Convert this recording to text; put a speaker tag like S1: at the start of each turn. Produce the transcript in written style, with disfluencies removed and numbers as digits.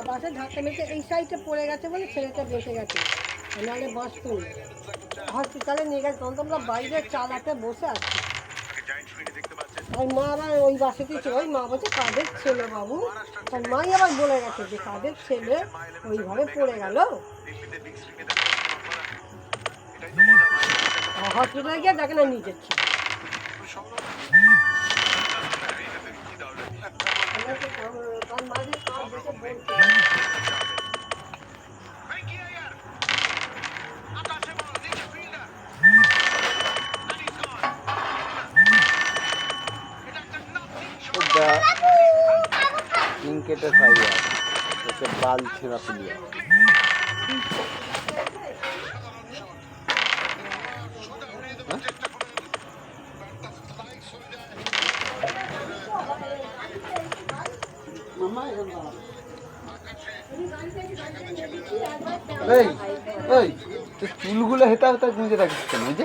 S1: বাসে ধাক্কা মেরেছে, এই সাইডে পড়ে গেছে বলে ছেলেটা বেঁচে গেছে, নাহলে বাঁচত না। হসপিটালে নিয়ে গেছে, তখন তোমরা বাইরে চালাতে বসে আছি। আর মা আবার ওই বাসেতেই ছিল, ওই মা বলছে কাদের ছেলে বাবু, আর মাই আবার বলে গেছে যে কাদের ছেলে ওইভাবে পড়ে গেল। হসপিটালে গিয়ে দেখে না নিজের ছিল।
S2: কেটে খাইয়া হচ্ছে বাল ছেঁড়া পুলিয়া। এই ওই তুই চুলগুলো হেঁটে হেঁটে গুঁজে রাখিস কেন? ওই যে